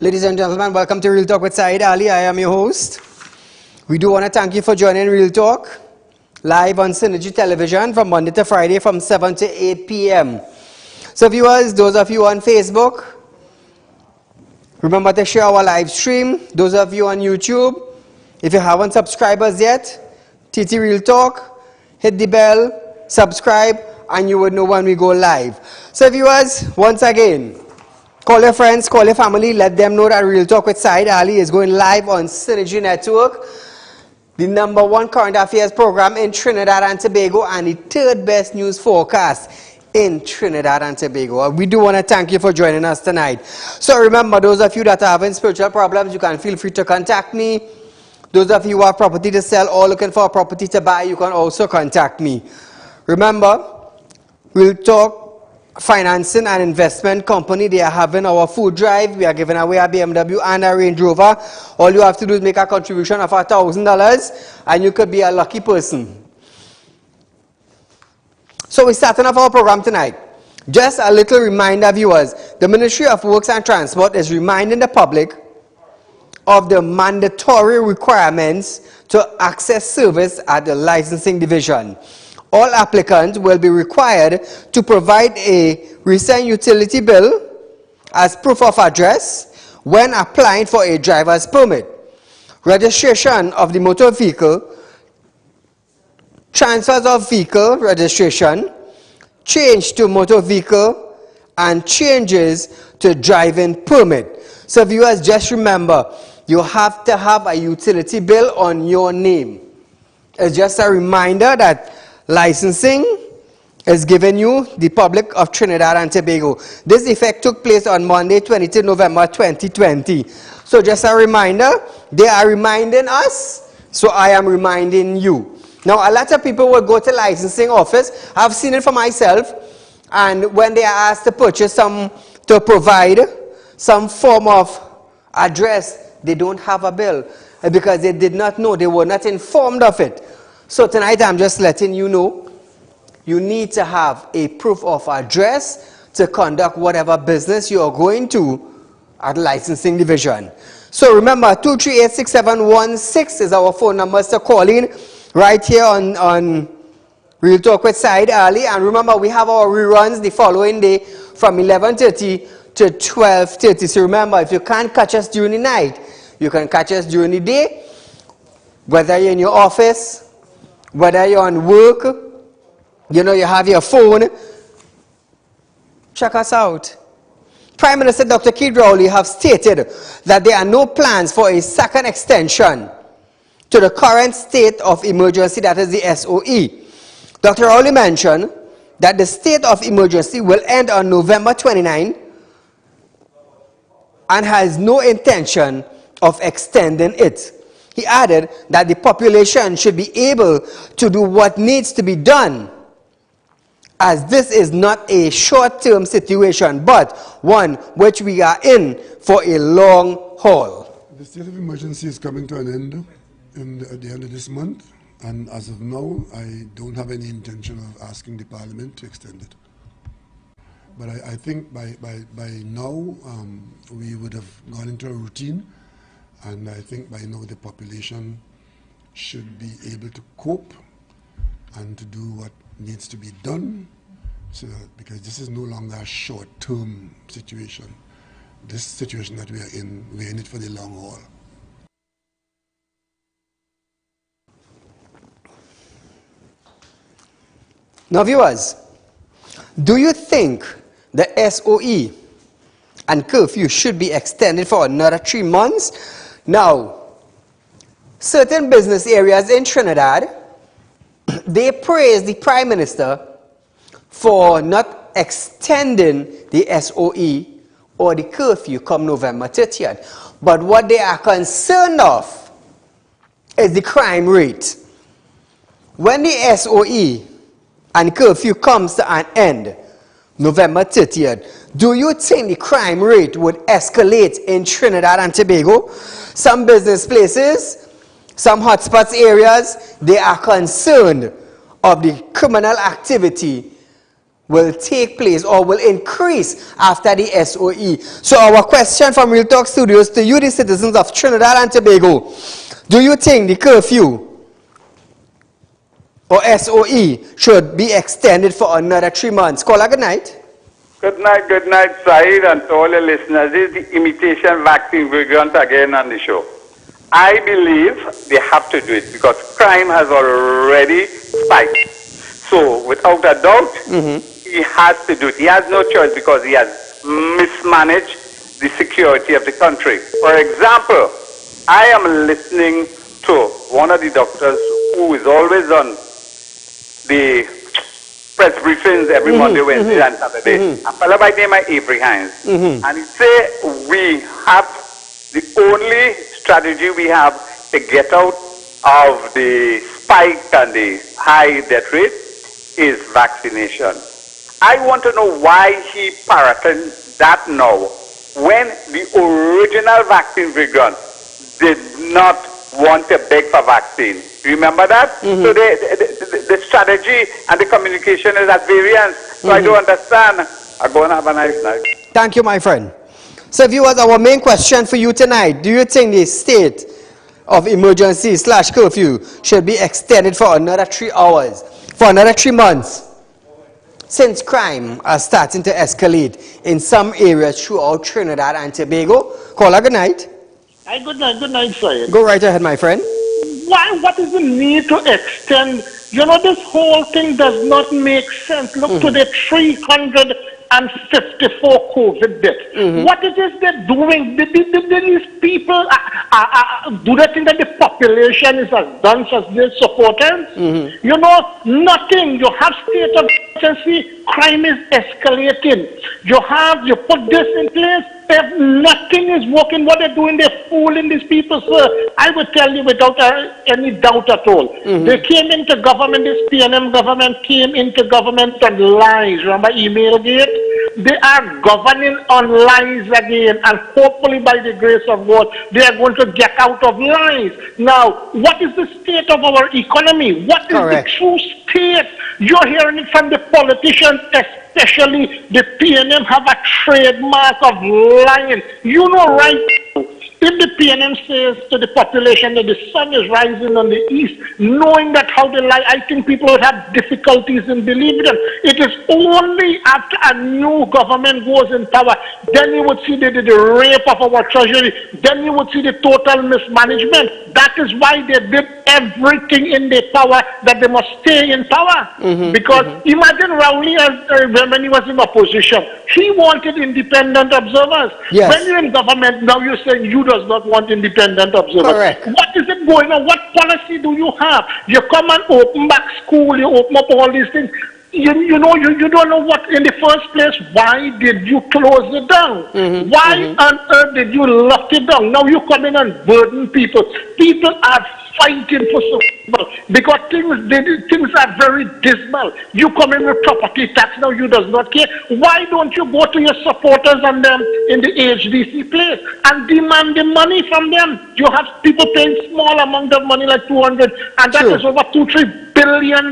Ladies and gentlemen, welcome to Real Talk with Saieed Ali. I am your host. We do want to thank you for joining Real Talk live on Synergy Television from Monday to Friday from 7 to 8 p.m. So viewers, those of you on Facebook, remember to share our live stream. Those of you on YouTube, if you haven't subscribed us yet, TT Real Talk, hit the bell, subscribe, and you will know when we go live. So viewers, once again, call your friends, call your family, let them know that Real Talk with Saieed Ali is going live on Synergy Network, the #1 current affairs program in Trinidad and Tobago, and the third best news forecast in Trinidad and Tobago. We do want to thank you for joining us tonight. So remember, those of you that are having spiritual problems, you can feel free to contact me. Those of you who have property to sell or looking for a property to buy, you can also contact me. Remember, Real Talk Financing and Investment Company, they are having our food drive. We are giving away a BMW and a Range Rover. All you have to do is make a contribution of $1,000 and you could be a lucky person. So we're starting off our program tonight. Just a little reminder, viewers, the Ministry of Works and Transport is reminding the public of the mandatory requirements to access service at the licensing division. All applicants will be required to provide a recent utility bill as proof of address when applying for a driver's permit. Registration of the motor vehicle, transfers of vehicle registration, change to motor vehicle, and changes to driving permit. So viewers, just remember, you have to have a utility bill on your name. It's just a reminder that licensing is giving you the public of Trinidad and Tobago. This effect took place on Monday, 20 November 2020. So just a reminder, they are reminding us, so I am reminding you. Now, a lot of people will go to licensing office. I've seen it for myself, and when they are asked to provide some form of address, they don't have a bill because they did not know, they were not informed of it. So tonight I'm just letting you know, you need to have a proof of address to conduct whatever business you are going to at the licensing division. So remember, 238-6716 is our phone numbers to call in right here on Real Talk with Saieed Ali. And remember, we have our reruns the following day from 11:30 to 12:30. So remember, if you can't catch us during the night, you can catch us during the day, whether you're in your office, whether you're on work, you know, you have your phone, check us out. Prime Minister Dr. Keith Rowley have stated that there are no plans for a second extension to the current state of emergency, that is the SOE. Dr. Rowley mentioned that the state of emergency will end on November 29 and has no intention of extending it. He added that the population should be able to do what needs to be done, as this is not a short-term situation, but one which we are in for a long haul. The state of emergency is coming to an end at the end of this month, and as of now, I don't have any intention of asking the Parliament to extend it. But I think by now, we would have gone into a routine. And I think by now the population should be able to cope and to do what needs to be done, so because this is no longer a short-term situation. This situation that we're in it for the long haul. Now viewers, do you think the SOE and curfew should be extended for another 3 months? Now, certain business areas in Trinidad, they praise the Prime Minister for not extending the SOE or the curfew come November 30th. But what they are concerned of is the crime rate. When the SOE and curfew comes to an end, November 30th, do you think the crime rate would escalate in Trinidad and Tobago? Some business places, some hotspots areas, they are concerned of the criminal activity will take place or will increase after the SOE. So our question from Real Talk Studios to you, the citizens of Trinidad and Tobago, do you think the curfew or SOE should be extended for another 3 months? Caller, good night. Good night, Saeed, and to all the listeners. This is the imitation vaccine variant again on the show. I believe they have to do it because crime has already spiked. So, without a doubt, he has to do it. He has no choice because he has mismanaged the security of the country. For example, I am listening to one of the doctors who is always on the press briefings every Monday, Wednesday, and Saturday. A fellow by the name of Avery Hines. And he said, we have the only strategy we have to get out of the spike and the high death rate is vaccination. I want to know why he parroted that now when the original vaccine vegan did not want to beg for vaccine. Remember that? So the strategy and the communication is at variance. So I don't understand. I'm going to have a nice night. Thank you, my friend. So viewers, our main question for you tonight, do you think the state of emergency / curfew should be extended for another 3 hours, for another 3 months? Since crime is starting to escalate in some areas throughout Trinidad and Tobago. Caller, good night. Hi, good night, sir. Go right ahead, my friend. What is the need to extend? You know, this whole thing does not make sense. Look to the 354 COVID deaths. What it is they're doing? These people, do they think that the population is as dense as their supporters? You know, nothing. You have state of emergency, crime is escalating. You put this in place, if nothing is working, what they're doing, they're fooling these people, sir. I would tell you without any doubt at all. They came into government, this PNM government came into government on lies. Remember Emailgate? They are governing on lies again, and hopefully by the grace of God, they are going to get out of lies. Now, what is the state of our economy? What is the true state? You're hearing it from the politicians, especially the PNM have a trademark of lying. You know, right? If the PNM says to the population that the sun is rising on the east, knowing that how they lie, I think people would have difficulties in believing them. It is only after a new government goes in power, then you would see the rape of our treasury, then you would see the total mismanagement. That is why they did everything in their power that they must stay in power. Because imagine Rowley when he was in opposition. He wanted independent observers. When you're in government, now you're saying you does not want independent observers. What is it going on? What policy do you have? You come and open back school, you open up all these things. You don't know what in the first place. Why did you close it down? Why on earth did you lock it down? Now you come in and burden people. People are fighting for survival because things are very dismal. You come in with property tax, now you does not care. Why don't you go to your supporters and them in the HDC place and demand the money from them? You have people paying small amount of money like 200, and that is over $2-3 billion.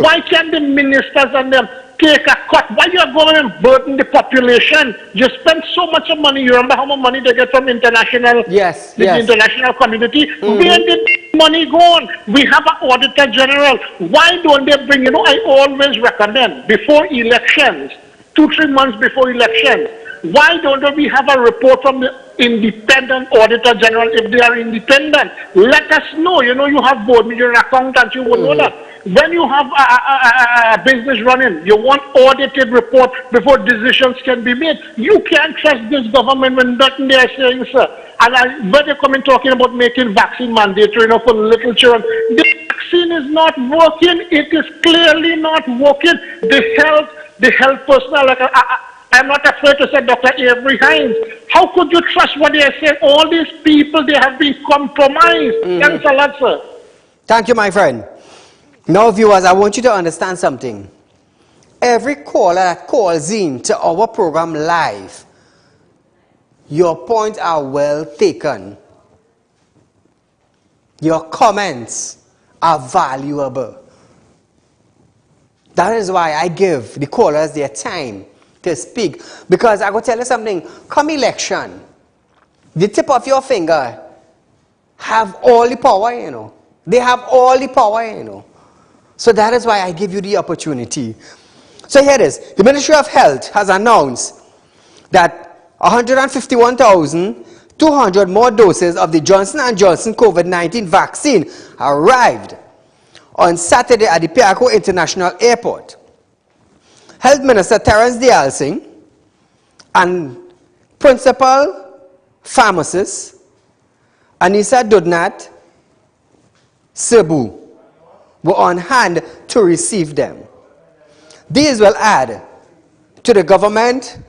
Why can't the ministers and them take a cut? Why you are going and burden the population? You spend so much money. You remember how much money they get from international, the international community? Where did money gone? We have an auditor general. Why don't they bring? You know, I always recommend before elections, 2-3 months before elections. Why don't we have a report from the independent auditor general? If they are independent, let us know. You know, you have board, you're an accountant, you will know that. When you have a business running, you want audited report before decisions can be made. You can't trust this government when nothing they are saying, sir. And when they come in talking about making vaccine mandatory, you know, for little children, the vaccine is not working. It is clearly not working. The health personnel, like I'm not afraid to say Dr. Avery Hines. How could you trust what they are saying? All these people, they have been compromised. Thanks a lot, sir. Thank you, my friend. Now, viewers, I want you to understand something. Every caller that calls in to our program live, your points are well taken. Your comments are valuable. That is why I give the callers their time to speak. Because I go tell you something, come election, the tip of your finger have all the power, you know. They have all the power, you know. So that is why I give you the opportunity. So here it is. The Ministry of Health has announced that 151,200 more doses of the Johnson & Johnson COVID-19 vaccine arrived on Saturday at the Piarco International Airport. Health Minister Terence Dialsing and Principal Pharmacist Anissa Dudnat Cebu were on hand to receive them. These will add to the government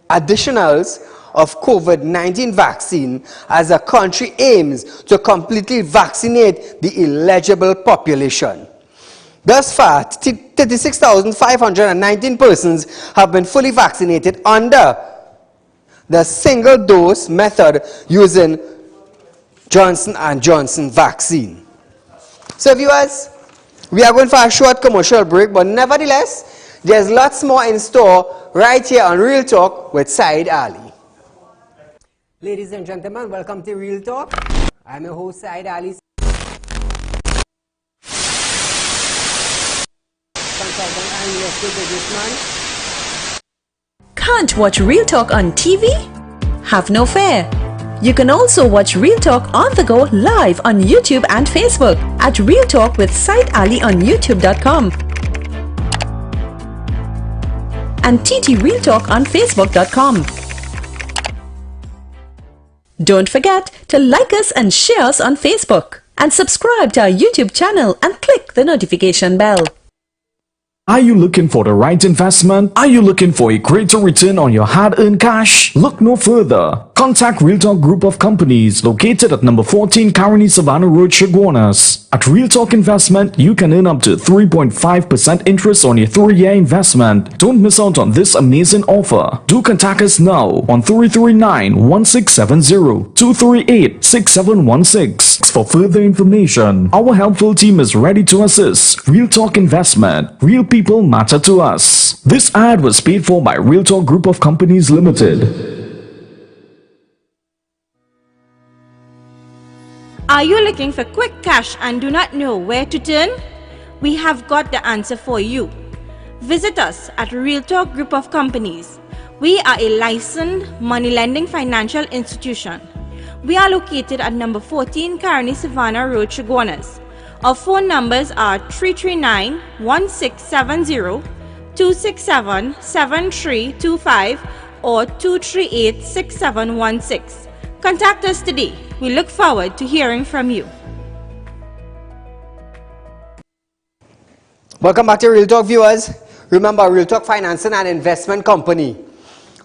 additionals of COVID-19 vaccine as the country aims to completely vaccinate the eligible population. Thus far, 36,519 persons have been fully vaccinated under the single-dose method using Johnson & Johnson vaccine. So viewers, we are going for a short commercial break, but nevertheless, there's lots more in store right here on Real Talk with Saieed Ali. Ladies and gentlemen, welcome to Real Talk. I'm your host, Saieed Ali, consultant and real estate businessman. Can't watch Real Talk on TV? Have no fear. You can also watch Real Talk on the go live on YouTube and Facebook at Real Talk with Saieed Ali on YouTube.com and TT Real Talk on Facebook.com. Don't forget to like us and share us on Facebook and subscribe to our YouTube channel and click the notification bell. Are you looking for the right investment? Are you looking for a greater return on your hard-earned cash? Look no further. Contact Real Talk Group of Companies located at number 14 Caroni Savannah Road, Chaguanas. At Real Talk Investment, you can earn up to 3.5% interest on your 3-year investment. Don't miss out on this amazing offer. Do contact us now on 339-1670, 238-6716 for further information. Our helpful team is ready to assist. Real Talk Investment. Real people matter to us. This ad was paid for by Real Talk Group of Companies Limited. Are you looking for quick cash and do not know where to turn? We have got the answer for you. Visit us at Real Talk Group of Companies. We are a licensed money lending financial institution. We are located at number 14 Caroni Savannah Road, Chaguanas. Our phone numbers are 339-1670, 267-7325 or 238-6716. Contact us today. We look forward to hearing from you. Welcome back to Real Talk, viewers. Remember, Real Talk Financing and Investment Company.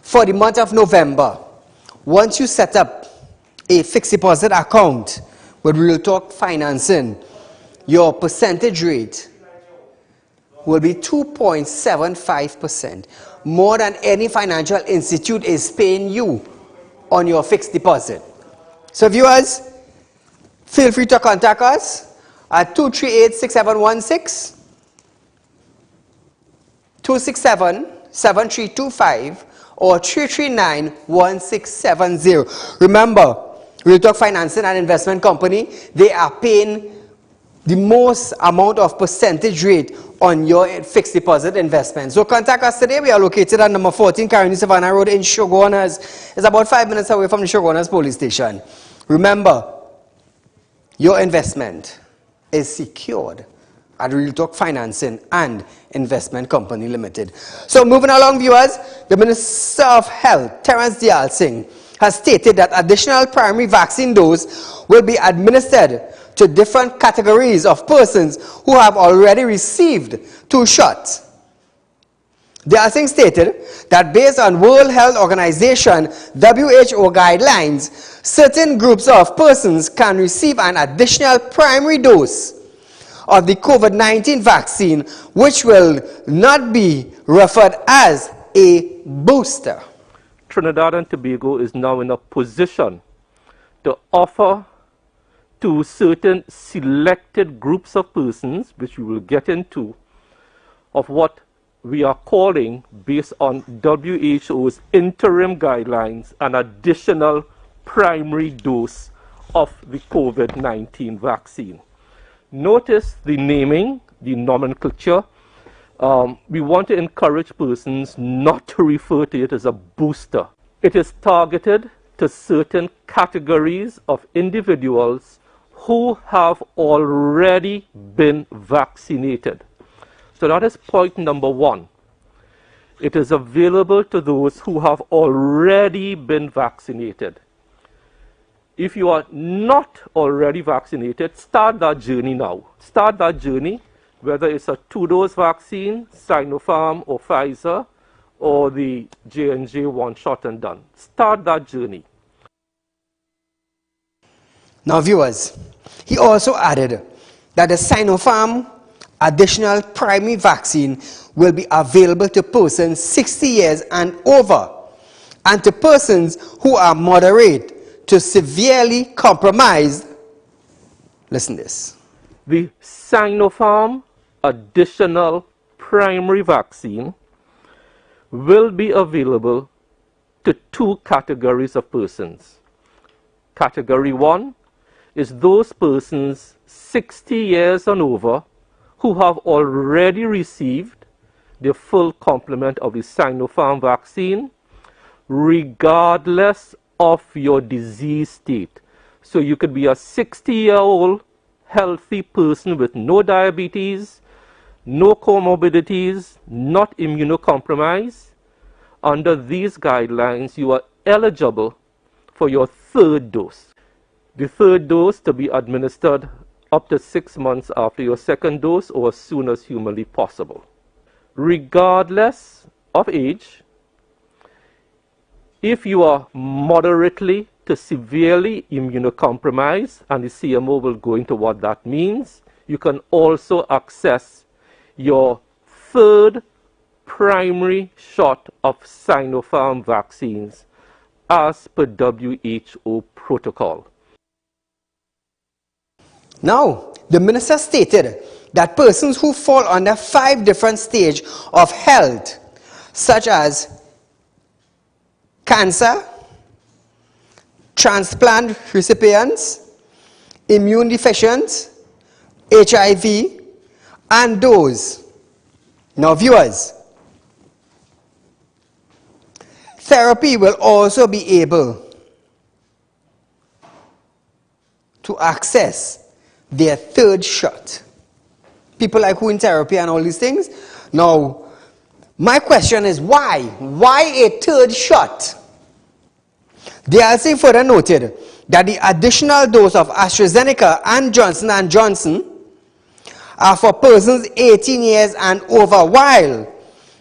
For the month of November, once you set up a fixed deposit account with Real Talk Financing, your percentage rate will be 2.75%, more than any financial institute is paying you on your fixed deposit. So viewers, feel free to contact us at 238-6716, 267-7325 or 339-1670. Remember, Real Talk Financing and Investment Company, they are paying the most amount of percentage rate on your fixed deposit investment. So contact us today. We are located at number 14 Caroni Savannah Road in Chaguanas. It's about 5 minutes away from the Chaguanas police station. Remember, your investment is secured at Real Talk Financing and Investment Company Limited. So moving along, viewers, the Minister of Health, Terence Dialsing, has stated that additional primary vaccine doses will be administered to different categories of persons who have already received 2 shots. Dialsing stated that based on World Health Organization WHO guidelines, certain groups of persons can receive an additional primary dose of the COVID-19 vaccine, which will not be referred as a booster. Trinidad and Tobago is now in a position to offer to certain selected groups of persons, which we will get into, of what we are calling, based on WHO's interim guidelines, an additional primary dose of the COVID-19 vaccine. Notice the naming, the nomenclature. We want to encourage persons not to refer to it as a booster. It is targeted to certain categories of individuals who have already been vaccinated. So that is point number one. It is available to those who have already been vaccinated. If you are not already vaccinated, start that journey now. Start that journey, whether it's a 2-dose vaccine, Sinopharm or Pfizer, or the J&J one shot and done. Start that journey. Now viewers, he also added that the Sinopharm additional primary vaccine will be available to persons 60 years and over, and to persons who are moderate to severely compromised. Listen to this. The Sinopharm additional primary vaccine will be available to 2 categories of persons. Category 1 is those persons 60 years and over who have already received the full complement of the Sinopharm vaccine, regardless of your disease state. So you could be a 60-year-old healthy person with no diabetes, no comorbidities, not immunocompromised. Under these guidelines, you are eligible for your 3rd dose. The 3rd dose to be administered up to 6 months after your 2nd dose, or as soon as humanly possible. Regardless of age, if you are moderately to severely immunocompromised, and the CMO will go into what that means, you can also access your 3rd primary shot of Sinopharm vaccines as per WHO protocol. Now, the minister stated that persons who fall under 5 different stages of health, such as cancer, transplant recipients, immune deficients, HIV, and those. Now viewers, therapy will also be able to access their 3rd shot. People like who in therapy and all these things. Now, my question is why? Why a 3rd shot? The RC further noted that the additional dose of AstraZeneca and Johnson & Johnson are for persons 18 years and over, while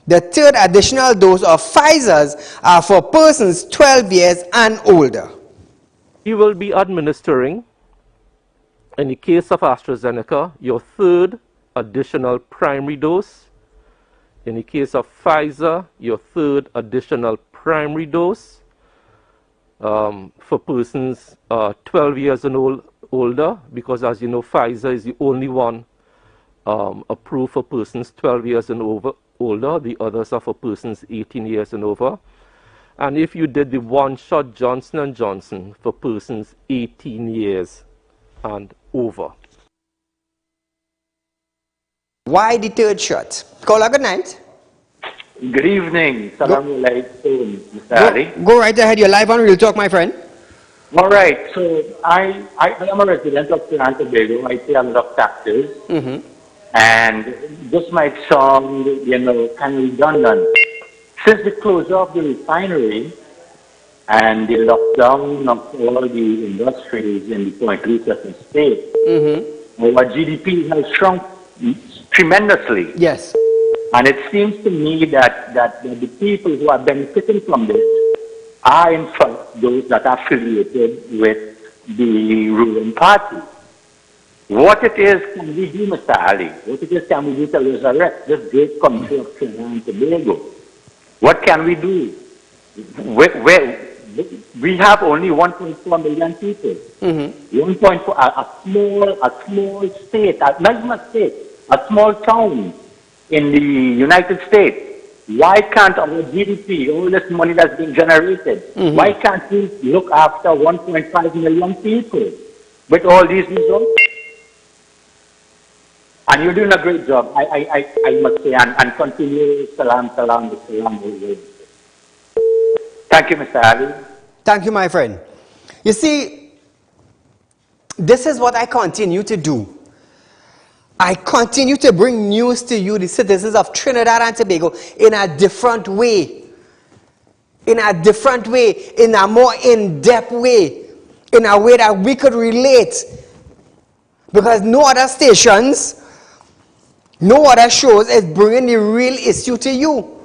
the 3rd additional dose of Pfizer's are for persons 12 years and older. He will be administering, in the case of AstraZeneca, your 3rd additional primary dose. In the case of Pfizer, your 3rd additional primary dose. For persons 12 years and older, because as you know, Pfizer is the only one approved for persons 12 years and older. The others are for persons 18 years and over. And if you did the 1-shot Johnson & Johnson for persons 18 years and over. Why the 3rd shot? Caller, good night. Good evening. Salaam alaikum, Mr. Ali. Go right ahead. You're live on Real Talk, my friend. All right. So I am a resident of Trinidad and Tobago. I pay a lot of taxes. And this might sound, kind of redundant. Since the closure of the refinery and the lockdown of all the industries in the Point Elizabeth state, our GDP has shrunk tremendously. Yes. And it seems to me that the people who are benefiting from this are in fact those that are affiliated with the ruling party. What it is can we do, Mr. Ali? What it is can we do to resurrect this great country of Trinidad and Tobago? What can we do? we have only 1.4 million people. 1.4, a small state, not even a state, a small town in the United States. Why can't our GDP, all this money that's being generated, why can't we look after 1.5 million people with all these results? And you're doing a great job, I must say, and continue. Salam. Thank you, Mr. Ali. Thank you, my friend. You see, this is what I continue to do. I continue to bring news to you, the citizens of Trinidad and Tobago, in a different way. In a different way, in a more in-depth way, in a way that we could relate. Because no other stations, no other shows is bringing the real issue to you.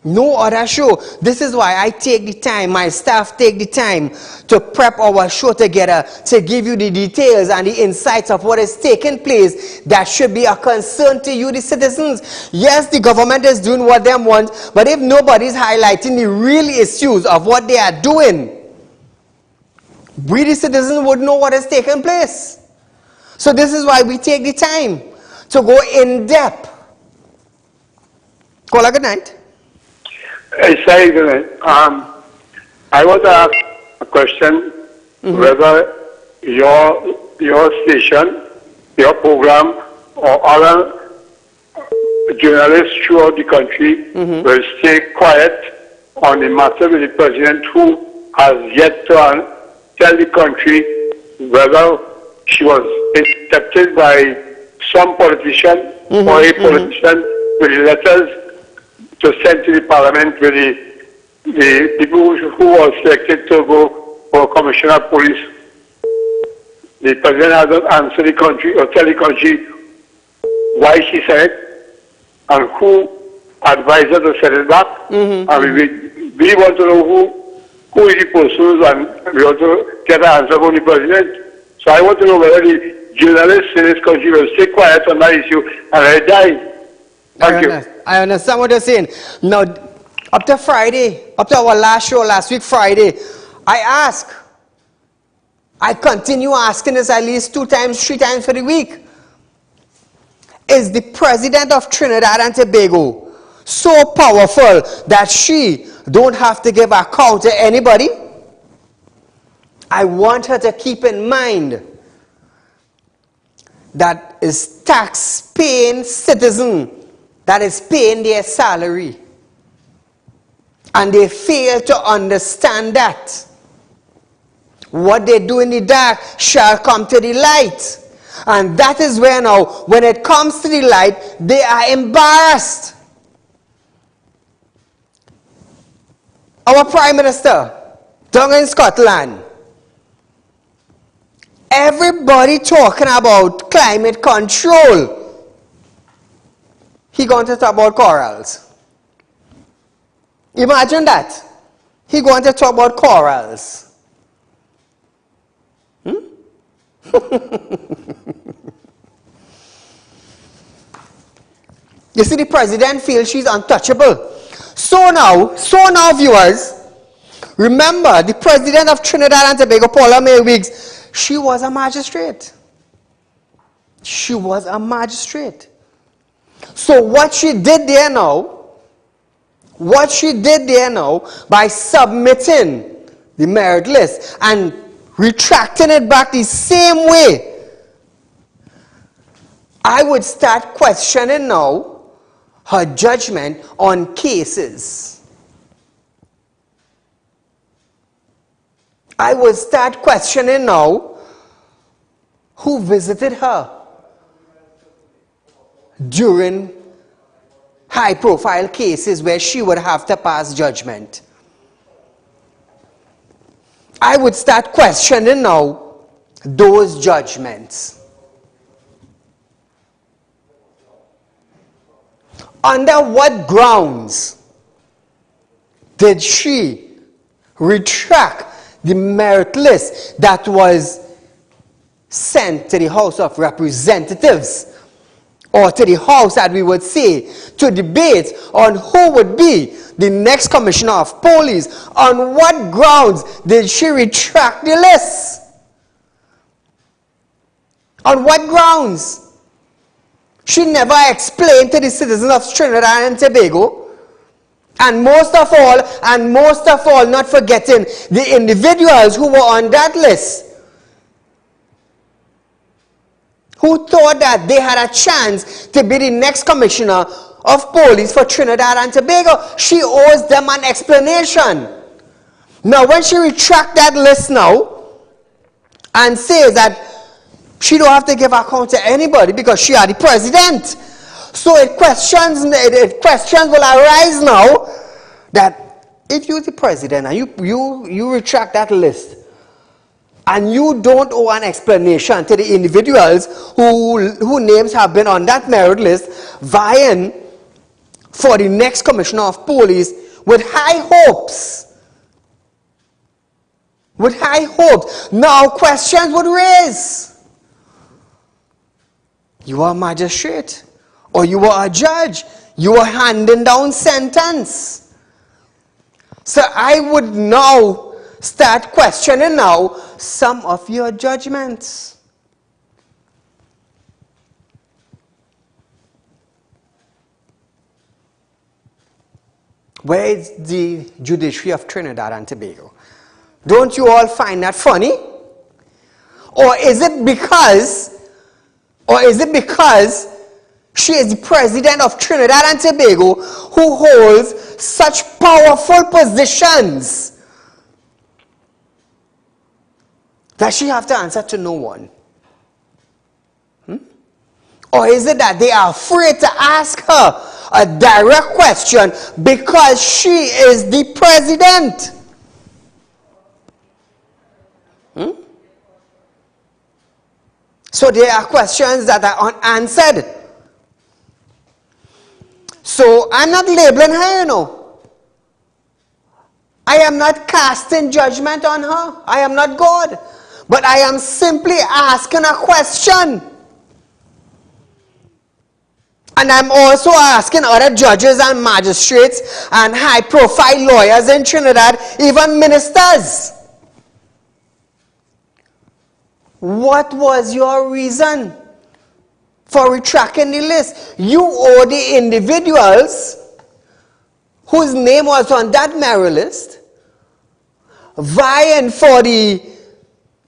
No other show. This is why I take the time, my staff take the time to prep our show together, to give you the details and the insights of what is taking place that should be a concern to you, the citizens. Yes, the government is doing what they want, but if nobody's highlighting the real issues of what they are doing, we, the citizens, would know what is taking place. So this is why we take the time to go in depth. Call a good night. Saieed, I want to ask a question whether your station, your program, or other journalists throughout the country will stay quiet on the matter with the president, who has yet to tell the country whether she was intercepted by some politician or a politician with letters to send to the parliament with the people who were selected to go for commissioner of police. The president hasn't answered the country or tell the country why she said it and who advised her to send it back. And we want to know who is the persons, and we want to get an answer from the president. So I want to know whether the journalists in this country will stay quiet on that issue and let it die. Thank you. I understand what you're saying. Now, up to Friday, up to our last show, last week Friday, I continue asking this at least 2 times, 3 times for the week. Is the president of Trinidad and Tobago so powerful that she don't have to give account to anybody? I want her to keep in mind that is tax-paying citizen that is paying their salary, and they fail to understand that what they do in the dark shall come to the light. And that is where now, when it comes to the light, they are embarrassed. Our Prime Minister, down in Scotland, everybody talking about climate control. He going to talk about corals. Imagine that. He going to talk about corals. You see, the president feels she's untouchable. So now, viewers, remember the president of Trinidad and Tobago, Paula May Wiggs, she was a magistrate. She was a magistrate. So what she did there now, by submitting the merit list and retracting it back the same way, I would start questioning now her judgment on cases. I would start questioning now who visited her during high-profile cases where she would have to pass judgment. I would start questioning now those judgments. Under what grounds did she retract the merit list that was sent to the House of Representatives or to the House, that we would say, to debate on who would be the next Commissioner of Police. On what grounds did she retract the list? On what grounds? She never explained to the citizens of Trinidad and Tobago. And most of all, not forgetting the individuals who were on that list, who thought that they had a chance to be the next Commissioner of Police for Trinidad and Tobago. She owes them an explanation. Now, when she retracts that list now and says that she don't have to give account to anybody because she is the president, so questions will arise now that if you're the president and you retract that list, and you don't owe an explanation to the individuals who names have been on that merit list vying for the next Commissioner of Police with high hopes. With high hopes. Now questions would raise. You are a magistrate, or you are a judge. You are handing down sentence. So I would now start questioning now some of your judgments. Where is the judiciary of Trinidad and Tobago? Don't you all find that funny? Or is it because she is the president of Trinidad and Tobago who holds such powerful positions that she have to answer to no one? Or is it that they are afraid to ask her a direct question because she is the president? So there are questions that are unanswered. So I'm not labeling her, you know. I am not casting judgment on her. I am not God. But I am simply asking a question. And I'm also asking other judges and magistrates and high-profile lawyers in Trinidad, even ministers. What was your reason for retracting the list? You owe the individuals whose name was on that merit list vying for the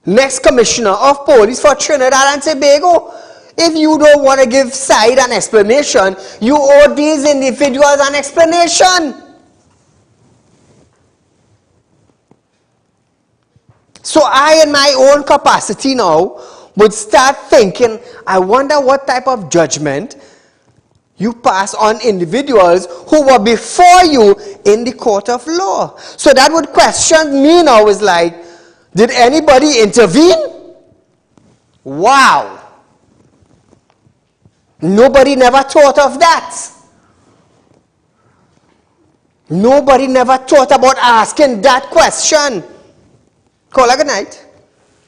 next Commissioner of Police for Trinidad and Tobago. If you don't want to give side an explanation, you owe these individuals an explanation. So I, in my own capacity now, would start thinking, I wonder what type of judgment you pass on individuals who were before you in the court of law. So that would question me now, is like, did anybody intervene? Wow. Nobody never thought of that. Nobody never thought about asking that question. Caller, good night.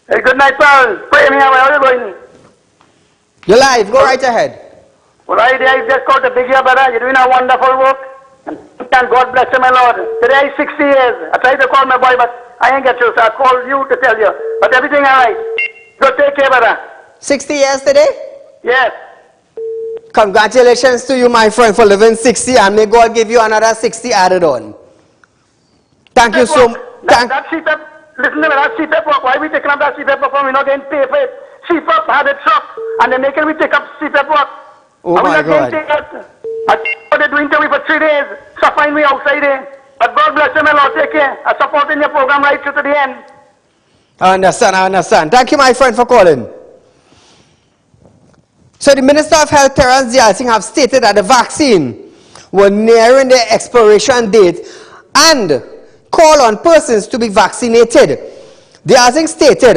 Hey, good night, pal. Pray me, where are you going? You're live. Go right ahead. Well, I just called the big year, brother. You're doing a wonderful work. And God bless you, my Lord. Today is 60 years. I tried to call my boy, but I ain't get you, so I called you to tell you. But everything all right. Go take care, brother. 60 years today? Yes. Congratulations to you, my friend, for living 60, and may God give you another 60 added on. Thank you so much. That CPAP, listen to me, that CPAP work. Why we taking up that CPAP work when we're not getting paid for it? CPAP had it shop, and they're making me take up CPAP work. Oh my God. They're doing to me for 3 days, suffering me outside there. But God bless you, my Lord, take care. I'm supporting your program right through to the end. I understand. Thank you, my friend, for calling. So the Minister of Health, Terence Dialsing, have stated that the vaccine were nearing their expiration date and call on persons to be vaccinated. Dialsing stated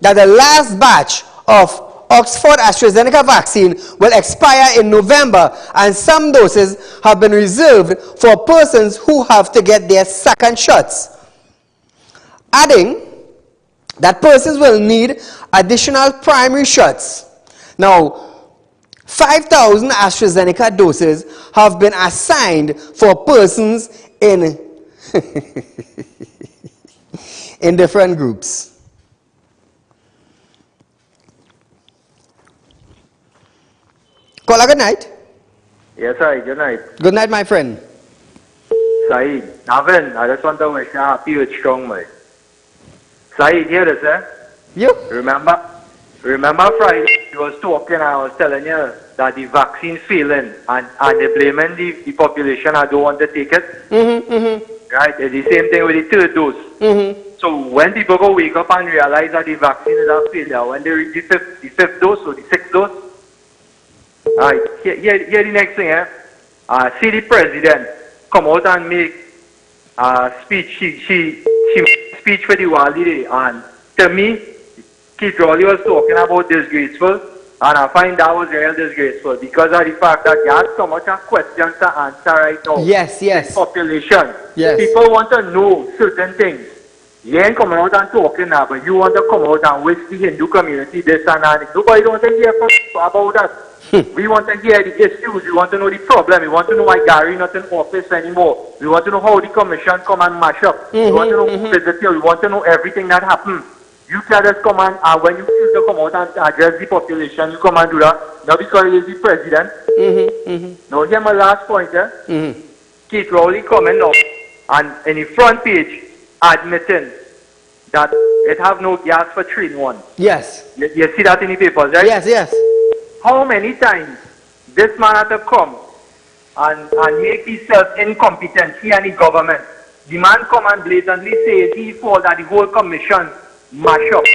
that the last batch of Oxford AstraZeneca vaccine will expire in November, and some doses have been reserved for persons who have to get their second shots, adding that persons will need additional primary shots. Now, 5,000 AstraZeneca doses have been assigned for persons in in different groups. Caller, good night. Yes, sir. Good night. Good night, my friend. Saeed, Navin, I just want to wish you a happy with strong, mate. Saeed, hear this, eh? You? Remember Friday, you was talking, I was telling you that the vaccine failing and they blaming the population I don't want to take it. Right? It's the same thing with the third dose. So when people go wake up and realize that the vaccine is a failure, when they reach the fifth dose or the sixth dose, right, here the next thing, eh? See the president come out and make a speech. She speech for the world today, and to me, Keith Rowley was talking about disgraceful, and I find that was real disgraceful because of the fact that you have so much questions to answer right now. Yes. Population. Yes. People want to know certain things. You ain't coming out and talking now, but you want to come out and wish the Hindu community this and that. Nobody don't want to hear about that. We want to hear the issues. We want to know the problem. We want to know why Gary not in office anymore. We want to know how the commission come and mash up. We want to know who visit you. We want to know everything that happened. You tell us come and when you choose to come out and address the population, you come and do that. Now because he is the president. Now here's my last point. Keith Rowley coming now and in the front page admitting that it have no gas for train one. Yes. You see that in the papers, right? Yes. How many times this man had to come and make himself incompetent, he and the government? The man come and blatantly say he fault that the whole commission mash up.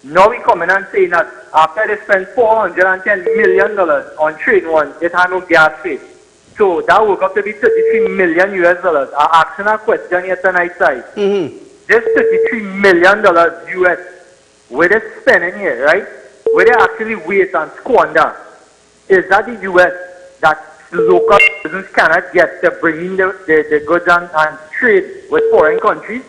Now he coming and saying that after they spent $410 million on train one, it had no gas fee. So that work up to be $33 million US. I'm asking a question here tonight, side. This $33 million US, where they spending here, right? Where they actually waste and squander, is that the US that local citizens cannot get to bring in the goods and trade with foreign countries?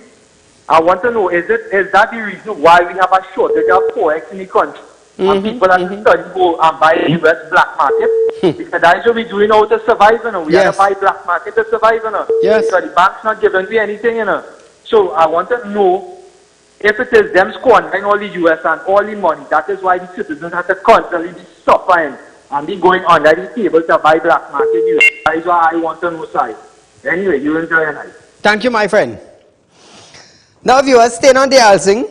I want to know, is that the reason why we have a shortage of forex in the country? And people have to study go and buy the US black market? Because that's what we're doing now to survive, you know. We have to buy black market to survive, you know. Because the bank's not giving me anything, you know. So I want to know if it is them squandering all the US and all the money, that is why the citizens have to constantly be suffering and be going under the table to buy black market US. That is why I want to know, side. Anyway, you enjoy your night. Thank you, my friend. Now, viewers, staying on the Alsing,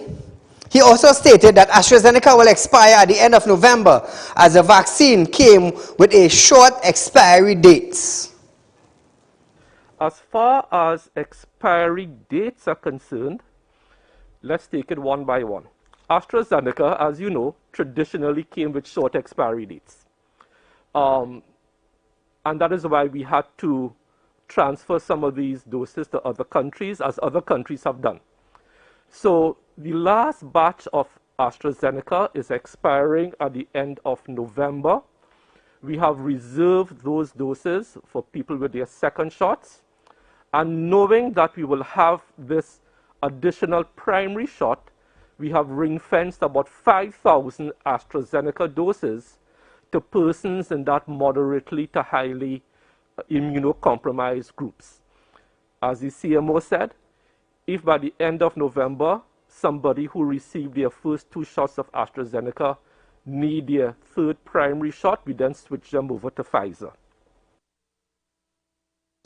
he also stated that AstraZeneca will expire at the end of November as the vaccine came with a short expiry dates. As far as expiry dates are concerned, let's take it one by one. AstraZeneca, as you know, traditionally came with short expiry dates. And that is why we had to transfer some of these doses to other countries, as other countries have done. So the last batch of AstraZeneca is expiring at the end of November. We have reserved those doses for people with their second shots. And knowing that we will have this additional primary shot, we have ring-fenced about 5,000 AstraZeneca doses to persons in that moderately to highly immunocompromised groups. As the CMO said, if by the end of November, somebody who received their first 2 shots of AstraZeneca need their third primary shot, we then switch them over to Pfizer.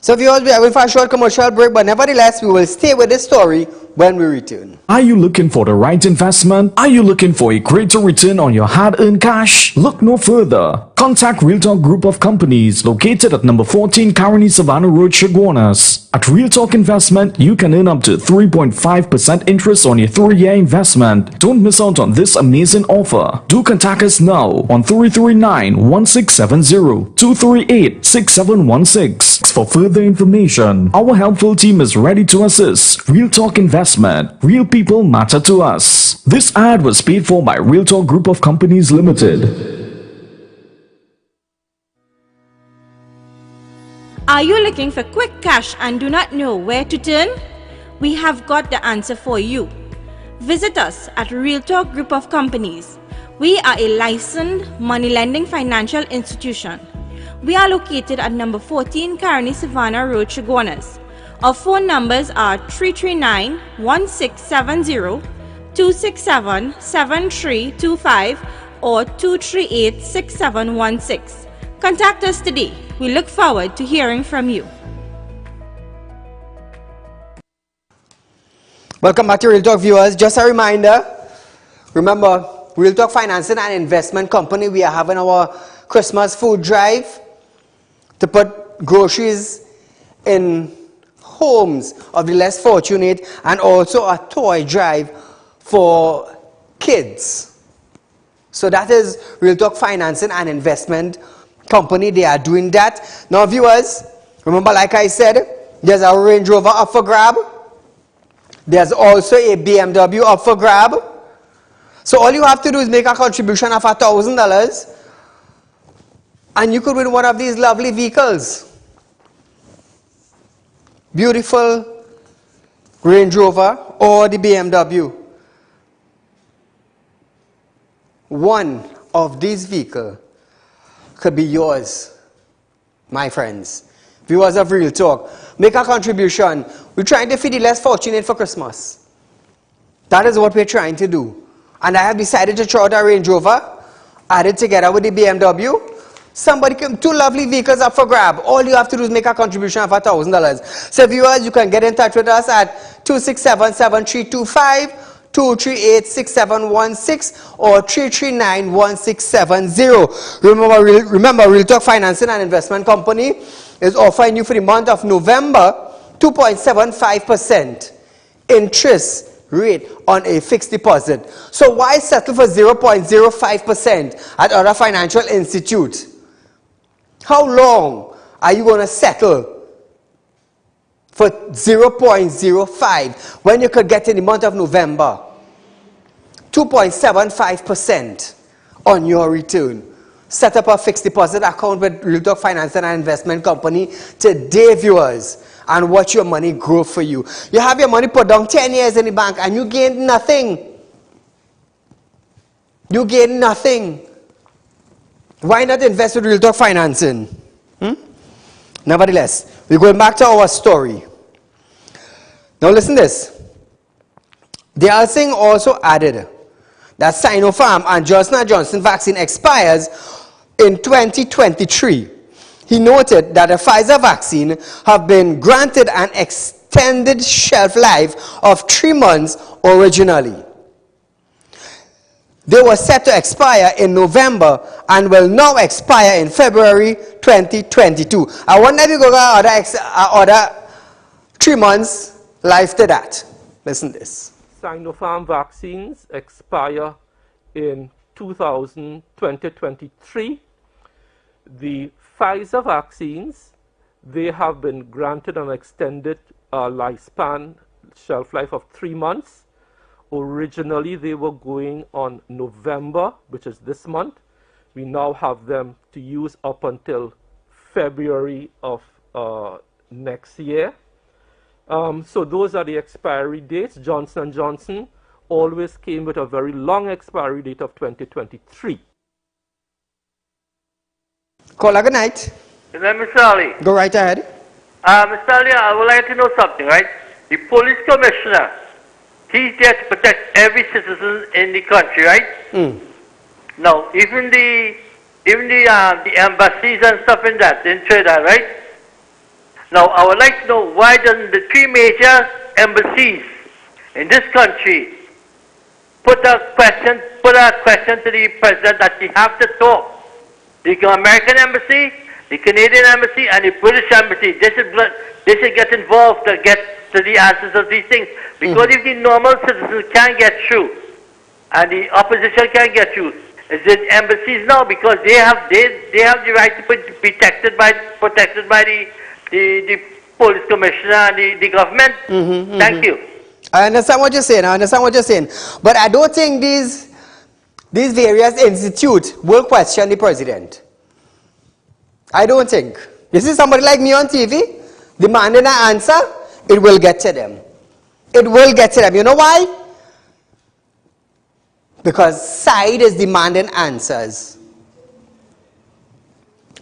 So viewers, we are going for a short commercial break, but nevertheless, we will stay with this story when we return. Are you looking for the right investment? Are you looking for a greater return on your hard-earned cash? Look no further. Contact Real Talk Group of Companies located at number 14 Caroni Savannah Road, Chaguanas. At Real Talk Investment, you can earn up to 3.5% interest on your 3-year investment. Don't miss out on this amazing offer. Do contact us now on 339-1670, 238-6716 for further information. Our helpful team is ready to assist. Real Talk Investment. Real people matter to us. This ad was paid for by Real Talk Group of Companies Limited. Are you looking for quick cash and do not know where to turn? We have got the answer for you. Visit us at Real Talk Group of Companies. We are a licensed money lending financial institution. We are located at number 14 Caroni Savannah Road, Chaguanas. Our phone numbers are 339-1670, 267-7325 or 238-6716. Contact us today. We look forward to hearing from you. Welcome back to Real Talk, viewers. Just a reminder, remember, Real Talk Financing and Investment Company, we are having our Christmas food drive to put groceries in homes of the less fortunate, and also a toy drive for kids. So that is Real Talk Financing and Investment Company. They are doing that. Now, viewers, remember, like I said, there's a Range Rover up for grab. There's also a BMW up for grab. So all you have to do is make a contribution of $1,000 and you could win one of these lovely vehicles. Beautiful Range Rover or the BMW. One of these vehicles could be yours, my friends. Viewers of Real Talk, make a contribution. We're trying to feed the less fortunate for Christmas. That is what we're trying to do. And I have decided to try out a Range Rover, add it together with the BMW. Somebody can, two lovely vehicles up for grab. All you have to do is make a contribution of $1,000. So viewers, you can get in touch with us at 267-7325, 238-6716 or 339-1670. Remember, Real Talk Financing and Investment Company is offering you for the month of November 2.75% interest rate on a fixed deposit. So why settle for 0.05% at other financial institutes? How long are you going to settle for 0.05 when you could get in the month of November 2.75% on your return? Set up a fixed deposit account with Real Talk Financing and Investment Company today, viewers, and watch your money grow for you. You have your money put down 10 years in the bank and you gain nothing. You gain nothing. Why not invest with Real Talk Financing? Nevertheless, we're going back to our story. Now listen to this. The other thing also added that Sinopharm and Johnson & Johnson vaccine expires in 2023. He noted that the Pfizer vaccine have been granted an extended shelf life of 3 months originally. They were set to expire in November and will now expire in February 2022. I wonder if you go order 3 months life to that. Listen to this. Sinopharm vaccines expire in 2023. The Pfizer vaccines, they have been granted an extended lifespan, shelf life of 3 months. Originally, they were going on November, which is this month. We now have them to use up until February of next year. So those are the expiry dates. Johnson & Johnson always came with a very long expiry date of 2023. Caller, good night. Good night, Mr. Ali. Go right ahead. Mr. Ali, I would like to know something, right? The police commissioner, he's there to protect every citizen in the country, right? Now, even the embassies and stuff in that, in Trinidad, right? Now, I would like to know why doesn't the 3 major embassies in this country put a question to the president that he have to talk. The American embassy, the Canadian embassy, and the British embassy, they should get involved to get to the answers of these things. Because if the normal citizens can't get through, and the opposition can't get through, it's the embassies now, because they have the right to be protected by the police commissioner and the government. Thank you. I understand what you're saying. But I don't think these various institutes will question the president. I don't think. You see somebody like me on TV demanding an answer, it will get to them. It will get to them. You know why? Because Saieed is demanding answers.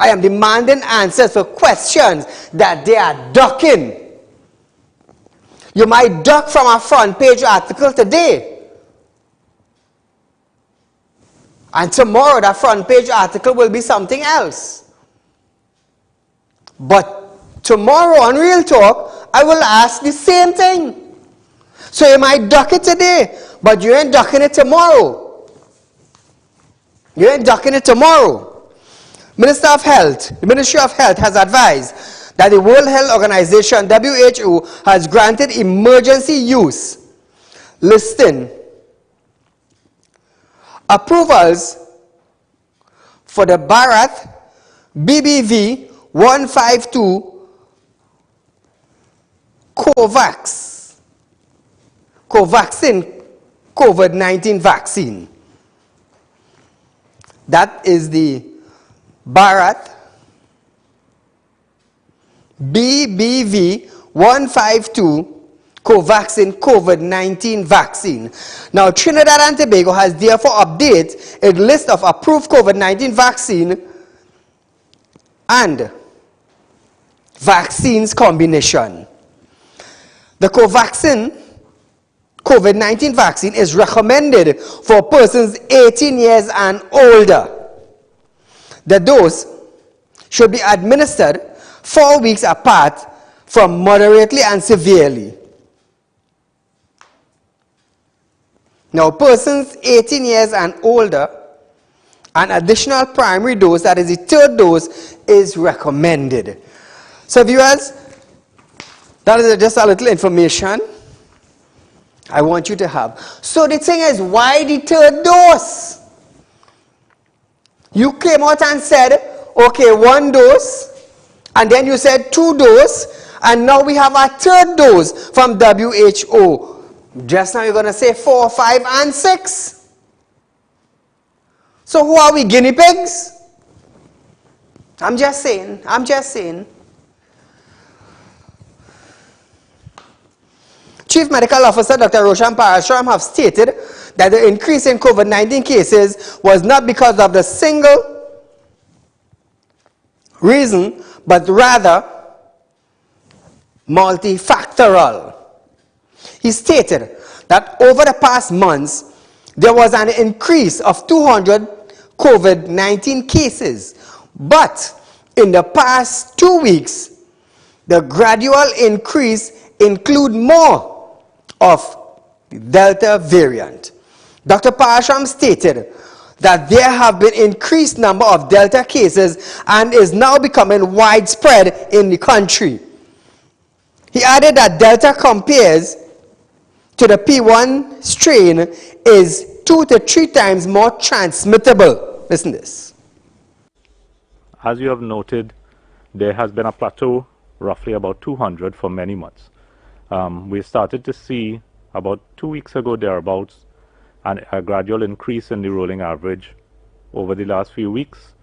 I am demanding answers for questions that they are ducking. You might duck from a front page article today. And tomorrow that front page article will be something else. But tomorrow on Real Talk, I will ask the same thing. So you might duck it today, but you ain't ducking it tomorrow. You ain't ducking it tomorrow. The Ministry of Health has advised that the World Health Organization, WHO, has granted emergency use listing approvals for the Bharat BBV 152 Covaxin COVID-19 vaccine. That is the Bharat BBV 152 Covaxin COVID-19 vaccine. Now, Trinidad and Tobago has therefore updated a list of approved COVID-19 vaccine and vaccines combination. The Covaxin COVID-19 vaccine is recommended for persons 18 years and older. The dose should be administered 4 weeks apart from moderately and severely. Now, persons 18 years and older, an additional primary dose, that is the third dose, is recommended. So viewers, that is just a little information I want you to have. So the thing is, why the third dose? You came out and said, okay, 1 dose, and then you said 2 doses, and now we have a third dose from WHO. Just now you're going to say 4, 5, and 6. So who are we, guinea pigs? I'm just saying. Chief Medical Officer Dr. Roshan Parashram have stated that the increase in COVID-19 cases was not because of the single reason, but rather multifactorial. He stated that over the past months, there was an increase of 200 COVID-19 cases. But in the past 2 weeks, the gradual increase include more of the Delta variant. Dr. Parashram stated that there have been increased number of Delta cases and is now becoming widespread in the country. He added that Delta compares to the P1 strain is 2 to 3 times more transmittable. Listen to this. As you have noted, there has been a plateau, roughly about 200 for many months. We started to see about 2 weeks ago thereabouts a gradual increase in the rolling average over the last few weeks.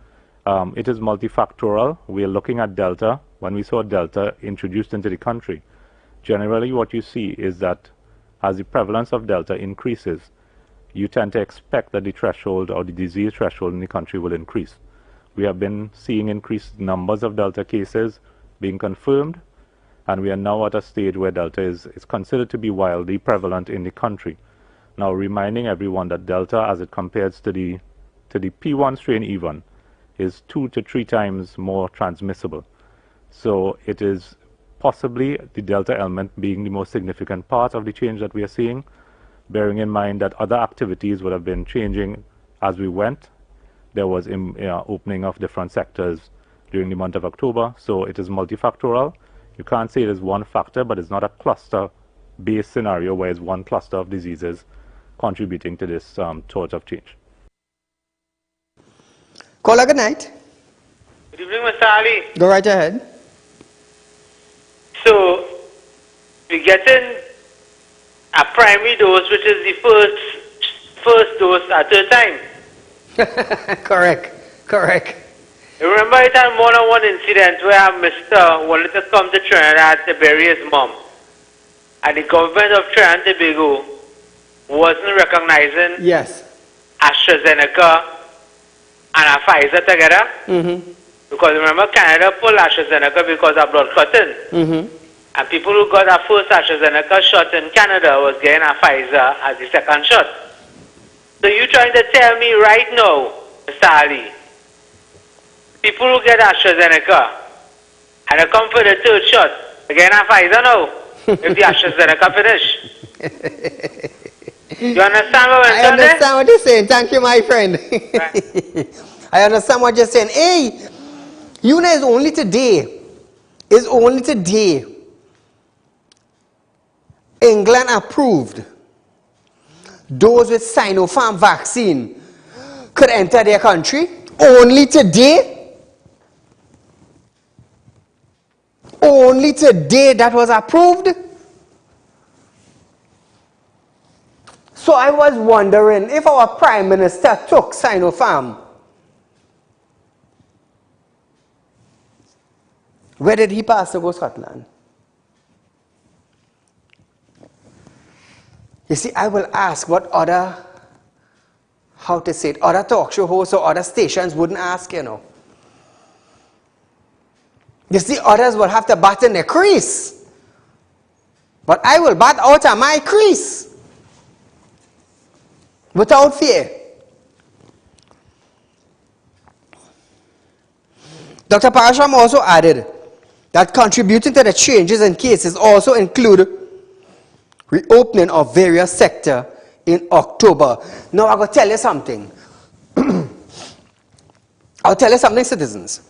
It is multifactorial. We are looking at Delta. When we saw Delta introduced into the country, generally what you see is that as the prevalence of Delta increases, you tend to expect that the threshold or the disease threshold in the country will increase. We have been seeing increased numbers of Delta cases being confirmed, and we are now at a stage where Delta is considered to be wildly prevalent in the country. Now, reminding everyone that Delta, as it compares to the P1 strain even, is 2 to 3 times more transmissible. So it is possibly the Delta element being the most significant part of the change that we are seeing, bearing in mind that other activities would have been changing as we went. There was opening of different sectors during the month of October, so it is multifactorial. You can't say it is one factor, but it's not a cluster-based scenario where it's one cluster of diseases contributing to this sort of change. Caller, good night. Good evening, Mr. Ali. Go right ahead. So, we're getting a primary dose, which is the first dose at a time. Correct. You remember it had more than one incident where Mr. wanted to come to Trinidad to bury his mom. And the government of Trinidad and Tobago wasn't recognizing AstraZeneca and a Pfizer together. Because remember, Canada pulled AstraZeneca because of blood clotting. And people who got a first AstraZeneca shot in Canada was getting a Pfizer as the second shot. So you trying to tell me right now, Mr. Ali, people who get AstraZeneca and they come for the third shot, they get a Pfizer now, if the AstraZeneca finish. You understand what I'm saying? I understand what you're saying. Thank you, my friend. I understand what you're saying. Hey, you know, it's only today. It's only today. England approved those with Sinopharm vaccine could enter their country. Only today. Only today that was approved. So I was wondering if our Prime Minister took Sinopharm, where did he pass to go Scotland? You see, I will ask what other, how to say it, other talk show hosts or other stations wouldn't ask, you know. You see, others will have to bat in their crease. But I will bat out of my crease. Without fear. Dr. Parasham also added that contributing to the changes in cases also include reopening of various sectors in October. Now I'm going to tell you something. I'll tell you something, citizens.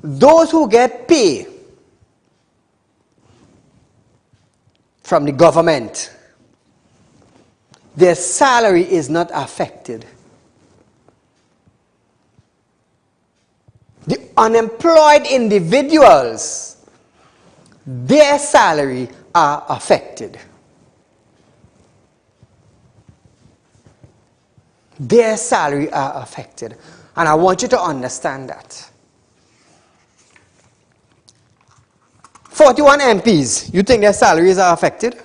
Those who get pay from the government, their salary is not affected. The unemployed individuals, their salary are affected. Their salary are affected. And I want you to understand that. 41 MPs, you think their salaries are affected?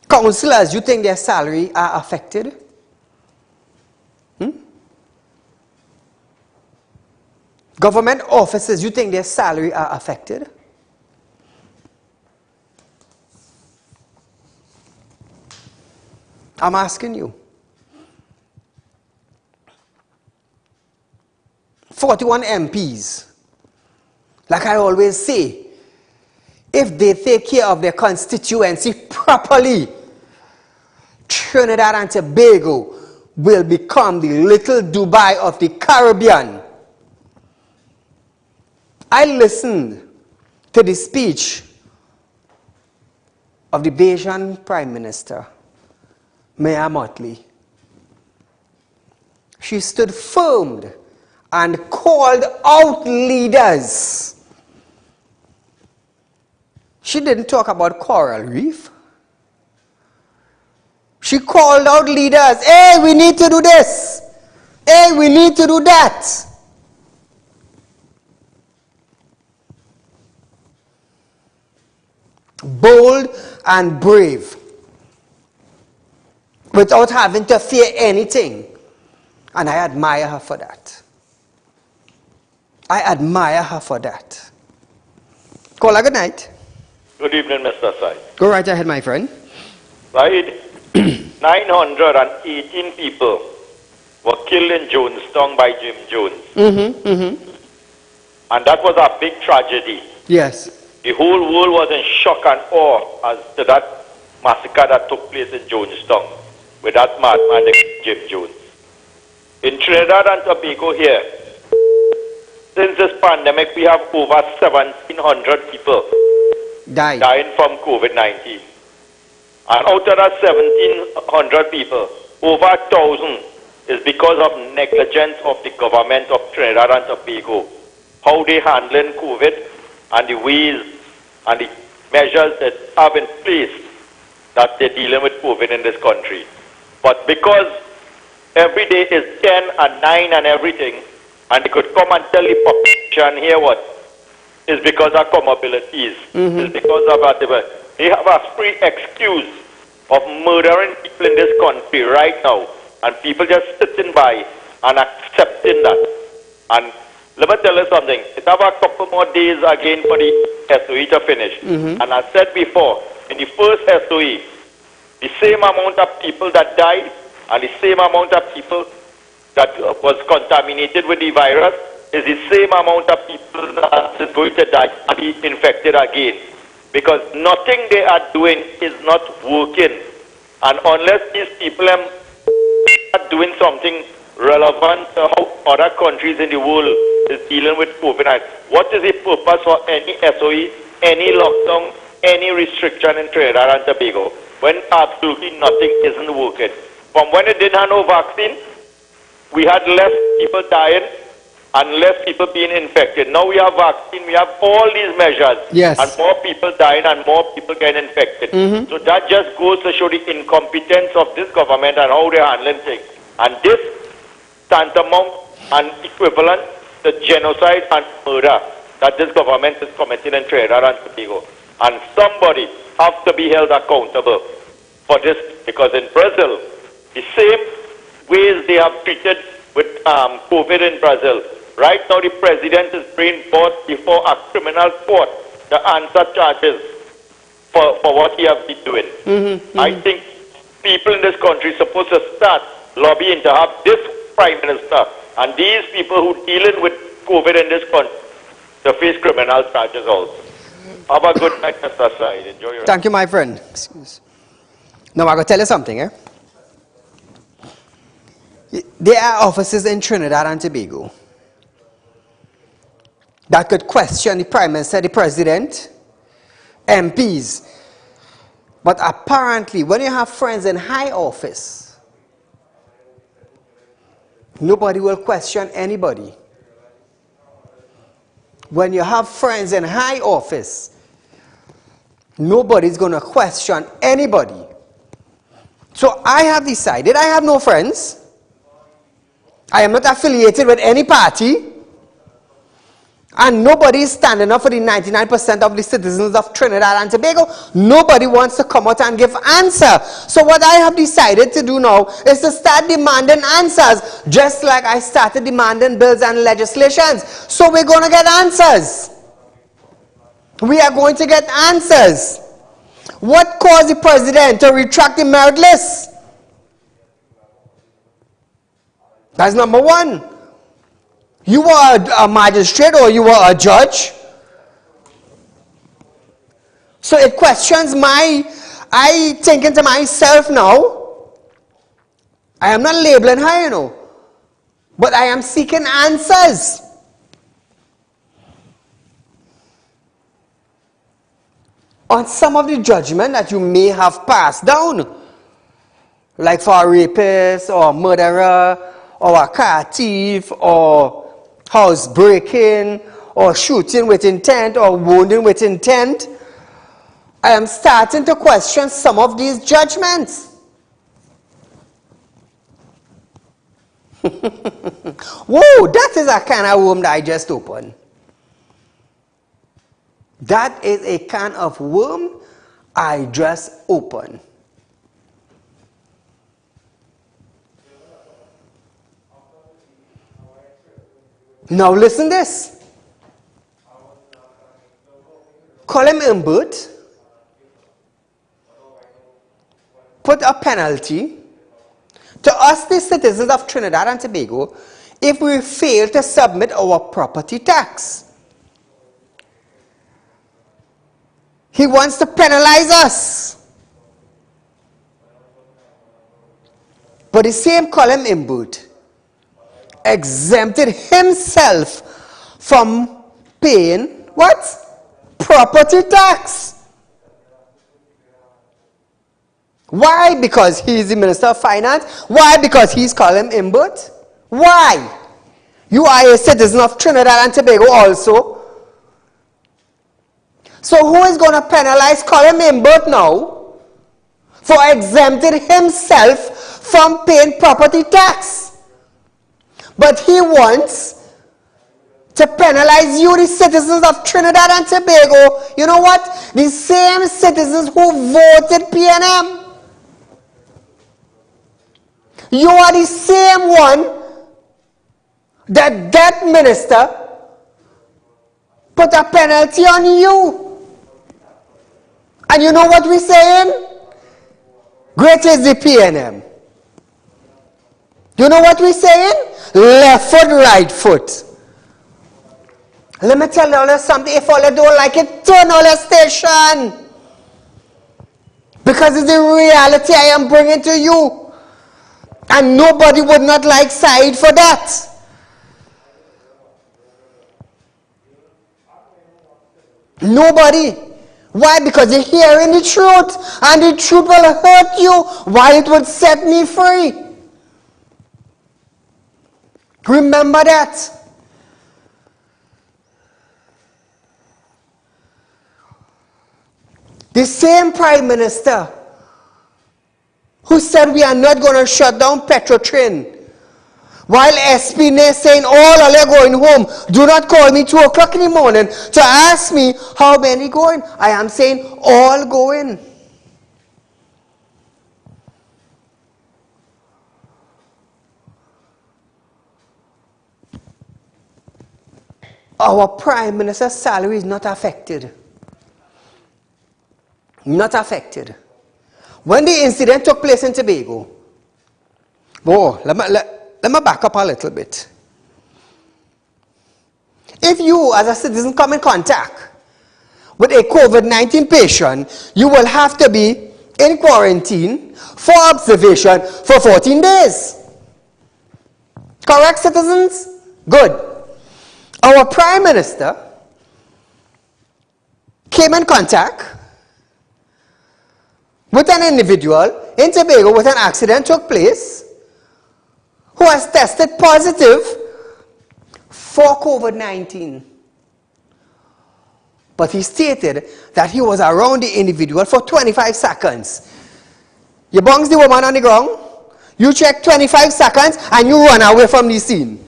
Councillors, you think their salary are affected? Government officers, you think their salary are affected? I'm asking you. 41 MPs. Like I always say, if they take care of their constituency properly, Trinidad and Tobago will become the little Dubai of the Caribbean. I listened to the speech of the Bajan Prime Minister, Maya Motley. She stood firm and called out leaders. She didn't talk about coral reef. She called out leaders. Hey, we need to do this. Hey, we need to do that. Bold and brave. Without having to fear anything. And I admire her for that. I admire her for that. Caller, good night. Good evening, Mr. Said. Go right ahead, my friend. Said, 918 people were killed in Jonestown by Jim Jones. And that was a big tragedy. Yes. The whole world was in shock and awe as to that massacre that took place in Jonestown with that madman, Jim Jones. In Trinidad and Tobago here, since this pandemic, we have over 1,700 people dying from COVID-19. And out of that 1,700 people, over 1,000 is because of negligence of the government of Trinidad and Tobago. How they handling COVID and the ways and the measures that have in place that they're dealing with COVID in this country. But because every day is 10 and 9 and everything, and they could come and tell the population here what is because of comorbidities, is because of whatever. They have a free excuse of murdering people in this country right now, and people just sitting by and accepting that. And let me tell you something, it have a couple more days again for the SOE to finish. And I said before, in the first SOE, the same amount of people that died and the same amount of people that was contaminated with the virus is the same amount of people that is going to die and be infected again. Because nothing they are doing is not working. And unless these people are doing something relevant to how other countries in the world is dealing with COVID-19, what is the purpose for any SOE, any lockdown, any restriction in Trinidad and Tobago when absolutely nothing isn't working? From when it didn't have no vaccine, we had less people dying and less people being infected. Now we have vaccine, we have all these measures, and more people dying and more people getting infected. So that just goes to show the incompetence of this government and how they're handling things. And this tantamount and equivalent to genocide and murder that this government is committing in Trinidad and Tobago. And somebody has to be held accountable for this, because in Brazil, the same ways they have treated with COVID in Brazil, right now the president is being brought before a criminal court to answer charges for what he has been doing. I think people in this country are supposed to start lobbying to have this prime minister and these people who are dealing with COVID in this country to face criminal charges also. Have a good night, Mr. Said. Enjoy your Thank you, my friend. Excuse. Now, I'm going to tell you something, eh? There are officers in Trinidad and Tobago that could question the Prime Minister, the President, MPs. But apparently, when you have friends in high office, nobody will question anybody. When you have friends in high office, nobody's going to question anybody. So I have decided I have no friends. I am not affiliated with any party. And nobody is standing up for the 99% of the citizens of Trinidad and Tobago. Nobody wants to come out and give answer. So what I have decided to do now is to start demanding answers, just like I started demanding bills and legislations. So we're going to get answers. We are going to get answers. What caused the president to retract the merit list? That's number one. You were a magistrate or you were a judge. So it questions I thinking to myself now, I am not labeling her, you know, but I am seeking answers. On some of the judgment that you may have passed down, like for a rapist or a murderer or a car thief or house breaking or shooting with intent or wounding with intent, I am starting to question some of these judgments. Whoa, that is a can of worm that I just opened. That is a can of worm I just opened. Now listen this. Colin Imbert put a penalty to us, the citizens of Trinidad and Tobago, if we fail to submit our property tax. He wants to penalize us. But the same Colin Imbert exempted himself from paying what? Property tax. Why? Because he's the Minister of Finance? Why? Because he's Colin Imbert? Why? You are a citizen of Trinidad and Tobago also. So who is going to penalize Colin Imbert now for exempting himself from paying property tax? But he wants to penalize you, the citizens of Trinidad and Tobago. You know what? The same citizens who voted PNM. You are the same one that minister put a penalty on you. And you know what we're saying? Great is the PNM. You know what we're saying? Left foot, right foot. Let me tell you something. If all you don't like it, turn on the station. Because it's the reality I am bringing to you. And nobody would not like Saieed for that. Nobody. Why? Because you're hearing the truth. And the truth will hurt you while it would set me free. Remember that. The same Prime Minister who said we are not going to shut down Petrotrin, while Espine saying all are going home, do not call me 2 o'clock in the morning to ask me how many going. I am saying all going. Our Prime Minister's salary is not affected. Not affected. When the incident took place in Tobago, let me back up a little bit. If you as a citizen come in contact with a COVID-19 patient, you will have to be in quarantine for observation for 14 days. Correct, citizens? Good. Our Prime Minister came in contact with an individual in Tobago with an accident took place who has tested positive for COVID-19. But he stated that he was around the individual for 25 seconds. You bounce the woman on the ground, you check 25 seconds, and you run away from the scene.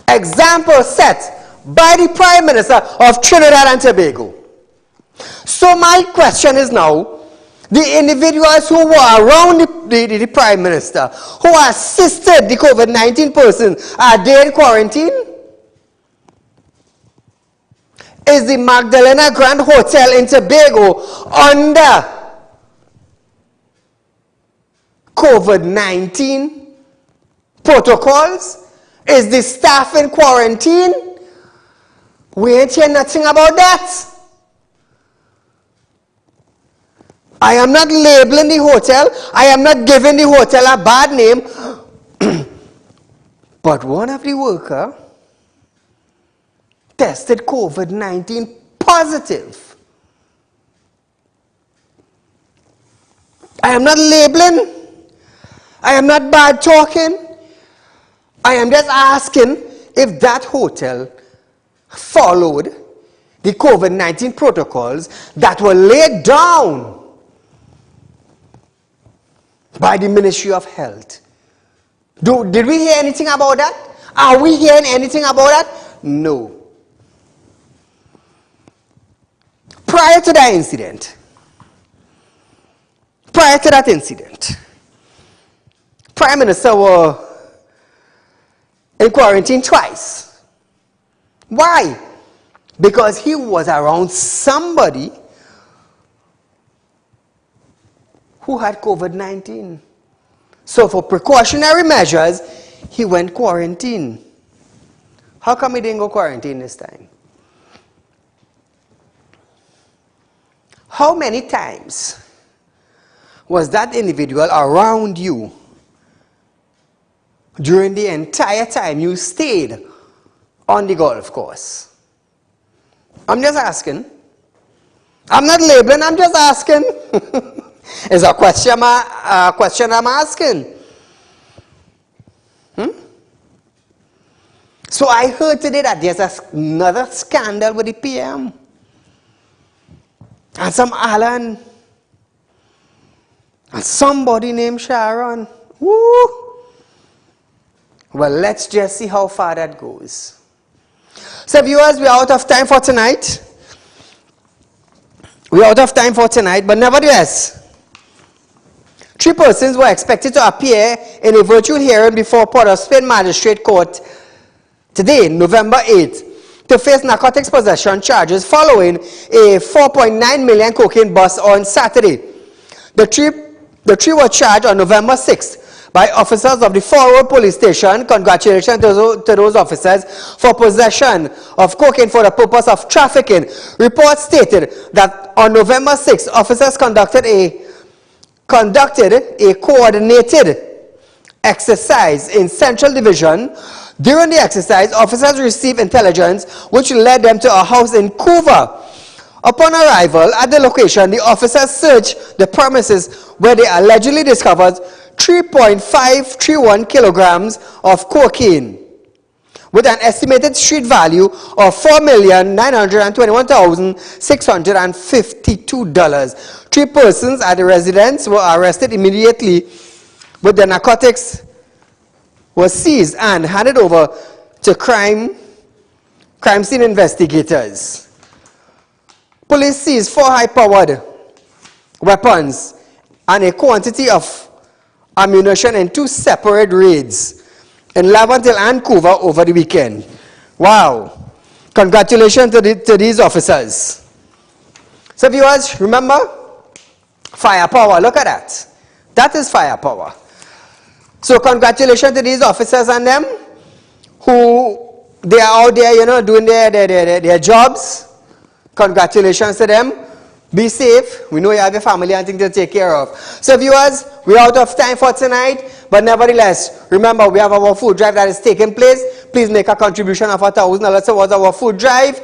Example set by the Prime Minister of Trinidad and Tobago. So my question is now, the individuals who were around the Prime Minister, who assisted the COVID-19 person, are they in quarantine? Is the Magdalena Grand Hotel in Tobago under COVID-19 protocols? Is the staff in quarantine? We ain't hear nothing about that. I am not labeling the hotel. I am not giving the hotel a bad name. But one of the workers tested COVID-19 positive. I am not labeling. I am not bad talking. I am just asking if that hotel followed the COVID-19 protocols that were laid down by the Ministry of Health. Did we hear anything about that? Are we hearing anything about that? No. Prior to that incident, Prime Minister was in quarantine twice. Why? Because he was around somebody who had COVID-19. So for precautionary measures, he went quarantine. How come he didn't go quarantine this time? How many times was that individual around you during the entire time you stayed on the golf course? I'm just asking. I'm not labeling, I'm just asking. It's a question I'm asking. So I heard today that there's another scandal with the PM. And some Alan. And somebody named Sharon. Woo! Well, let's just see how far that goes. So viewers, we are out of time for tonight. We're out of time for tonight, but nevertheless, 3 persons were expected to appear in a virtual hearing before Port of Spain Magistrate Court today, November 8th, to face narcotics possession charges following a 4.9 million cocaine bust on Saturday. The three were charged on November 6th by officers of the Forward Police Station. Congratulations to those officers for possession of cocaine for the purpose of trafficking. Reports stated that on November 6th, officers conducted a coordinated exercise in Central Division. During the exercise, officers received intelligence which led them to a house in Couva. Upon arrival at the location, the officers searched the premises where they allegedly discovered 3.531 kilograms of cocaine with an estimated street value of $4,921,652. 3 persons at the residence were arrested immediately, with the narcotics was seized and handed over to crime scene investigators. Police seized 4 high-powered weapons and a quantity of ammunition in 2 separate raids in Laventille and Couva over the weekend. Wow. Congratulations to these officers. So viewers, remember, firepower, look at that. That is firepower. So congratulations to these officers and them who they are out there, doing their jobs. Congratulations to them. Be safe. We know you have your family and things to take care of. So viewers, we're out of time for tonight, but nevertheless, remember we have our food drive that is taking place. Please make a contribution of $1,000 towards our food drive.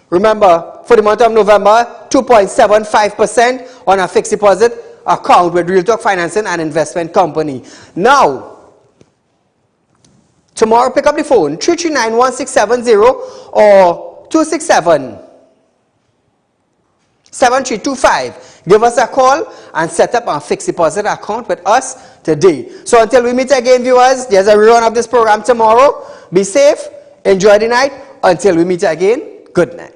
Remember, for the month of November, 2.75% on a fixed deposit account with Real Talk Financing and Investment Company. Now, tomorrow pick up the phone, 339-1670 or 267-7325. Give us a call and set up a fixed deposit account with us today. So until we meet again, viewers, there's a rerun of this program tomorrow. Be safe, enjoy the night. Until we meet again, good night.